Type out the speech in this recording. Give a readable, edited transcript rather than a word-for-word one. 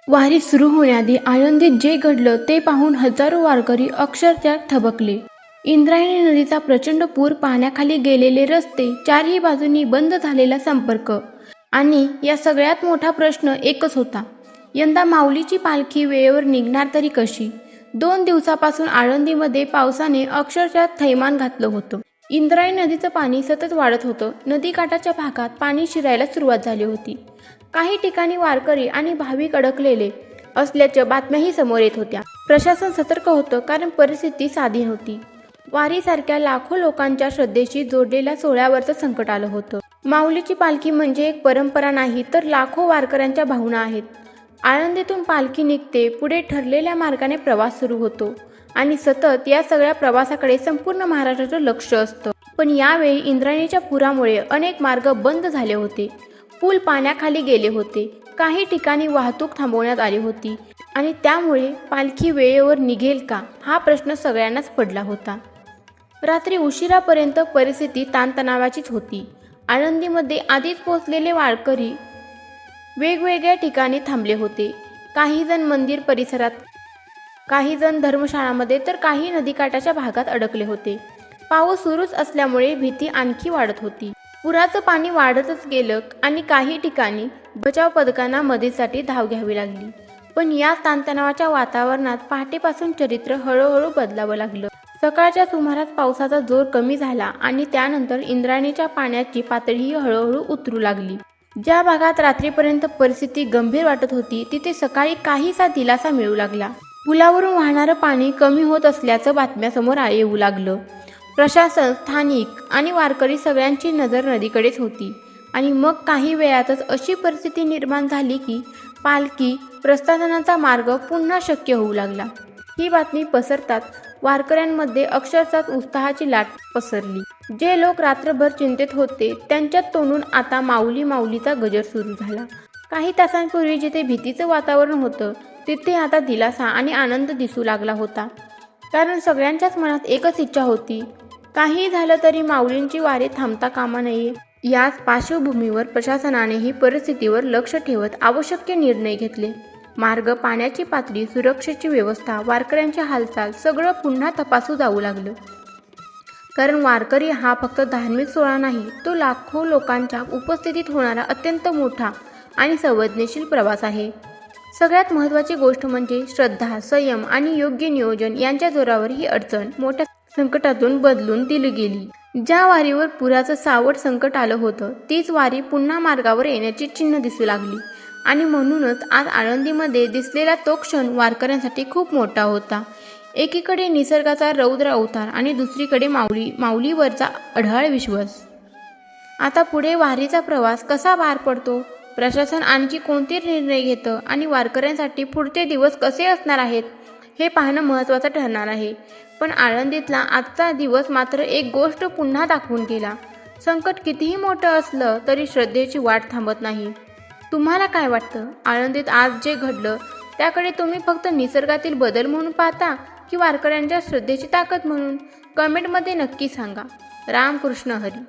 वारी सुरू होण्याआधी आळंदीत जे घडलं ते पाहून हजारो वारकरी अक्षरशः थबकले. इंद्रायणी नदीचा प्रचंड पूर, पाण्याखाली गेलेले रस्ते, चारही बाजूंनी बंद झालेला संपर्क आणि या सगळ्यात मोठा प्रश्न एकच होता, यंदा माऊलीची पालखी वेळेवर निघणार तरी कशी? 2 दिवसापासून आळंदीमध्ये पावसाने अक्षरशः थैमान घातलं होतं. इंद्रायणी नदीचं पाणी सतत वाढत होतं. नदीकाठाच्या भागात पाणी शिरायला सुरुवात झाली होती. काही ठिकाणी वारकरी आणि भाविक अडकलेले असल्याच्या बातम्याही समोर येत होत्या. प्रशासन सतर्क होतं, कारण परिस्थिती साधी नव्हती. वारीसारख्या लाखो लोकांच्या श्रद्धेशी जोडलेल्या सोहळ्यावरचं संकट आलं होतं. माऊलीची पालखी म्हणजे एक परंपरा नाही, तर लाखो वारकऱ्यांच्या भावना आहेत. आळंदीतून पालखी निघते, पुढे ठरलेल्या मार्गाने प्रवास सुरू होतो आणि सतत या सगळ्या प्रवासाकडे संपूर्ण महाराष्ट्राचं लक्ष असतं. पण यावेळी इंद्रायणीच्या पुरामुळे अनेक मार्ग बंद झाले होते. पूल पाण्याखाली गेले होते. काही ठिकाणी वाहतूक थांबवण्यात आली होती आणि त्यामुळे पालखी वेळेवर निघेल का, हा प्रश्न सगळ्यांनाच पडला होता. रात्री उशिरापर्यंत परिस्थिती ताणतणावाचीच होती. आळंदीमध्ये आधीच पोहोचलेले वारकरी वेगवेगळ्या ठिकाणी थांबले होते. काही जण मंदिर परिसरात, काही जण धर्मशाळांमध्ये, तर काही नदीकाठाच्या भागात अडकले होते. पाऊस सुरूच असल्यामुळे भीती आणखी वाढत होती. पुराचं पाणी वाढतच गेलं आणि काही ठिकाणी बचाव पथकांना मदतीसाठी धाव घ्यावी लागली. पण या ताणतणावाच्या वातावरणात पहाटेपासून चरित्र हळूहळू बदलावं लागलं. सकाळच्या सुमारास पावसाचा जोर कमी झाला आणि त्यानंतर इंद्रायणीच्या पाण्याची पातळीही हळूहळू उतरू लागली. ज्या भागात रात्रीपर्यंत परिस्थिती गंभीर वाटत होती, तिथे सकाळी काहीसा दिलासा मिळू लागला. पुलावरून वाहणारं पाणी कमी होत असल्याचं बातम्या समोर येऊ लागलं. प्रशासन, स्थानिक आणि वारकरी सगळ्यांची नजर नदीकडेच होती आणि मग काही वेळातच अशी परिस्थिती निर्माण झाली की पालखी प्रस्थानाचा मार्ग पुन्हा शक्य होऊ लागला. ही बातमी पसरताच वारकऱ्यांमध्ये अक्षरशः उत्साहाची लाट पसरली. जे लोक रात्रभर चिंतेत होते, त्यांच्यात तोंडून आता माऊली माऊलीचा गजर सुरू झाला. काही तासांपूर्वी जिथे भीतीचं वातावरण होतं, तिथे आता दिलासा आणि आनंद दिसू लागला होता. कारण सगळ्यांच्याच मनात एकच इच्छा होती, काही झालं तरी माऊलींची वारी थांबता कामा नये. याच पार्श्वभूमीवर प्रशासनानेही परिस्थितीवर लक्ष ठेवत आवश्यक निर्णय घेतले. मार्ग, पाण्याची पातळी, सुरक्षेची व्यवस्था, वारकऱ्यांची हालचाल सगळं पुन्हा तपासू जाऊ लागलं. कारण वारकरी हा फक्त धार्मिक सोहळा नाही, तो लाखो लोकांच्या उपस्थितीत होणारा अत्यंत मोठा आणि संवेदनशील प्रवास आहे. सगळ्यात महत्त्वाची गोष्ट म्हणजे श्रद्धा, संयम आणि योग्य नियोजन यांच्या जोरावर ही अडचण मोठ्या संकटातून बदलून दिली गेली. ज्या वारीवर पुराचं सावट संकट आलं होतं, तीच वारी पुन्हा मार्गावर येण्याची चिन्ह दिसू लागली आणि म्हणूनच आज आळंदीमध्ये दिसलेला तो क्षण वारकऱ्यांसाठी खूप मोठा होता. एकीकडे निसर्गाचा रौद्र अवतार आणि दुसरीकडे माऊलीवरचा अढाळ विश्वास. आता पुढे वारीचा प्रवास कसा पार पडतो, प्रशासन आणखी कोणते निर्णय घेतं आणि वारकऱ्यांसाठी पुढचे दिवस कसे असणार आहेत, हे पाहणं महत्त्वाचं ठरणार आहे. पण आळंदीतला आजचा दिवस मात्र एक गोष्ट पुन्हा दाखवून गेला, संकट कितीही मोठं असलं तरी श्रद्धेची वाट थांबत नाही. तुम्हाला काय वाटतं, आळंदीत आज जे घडलं त्याकडे तुम्ही फक्त निसर्गातील बदल म्हणून पाहता की वारकऱ्यांच्या श्रद्धेची ताकद म्हणून? कमेंटमध्ये नक्की सांगा. रामकृष्ण हरी.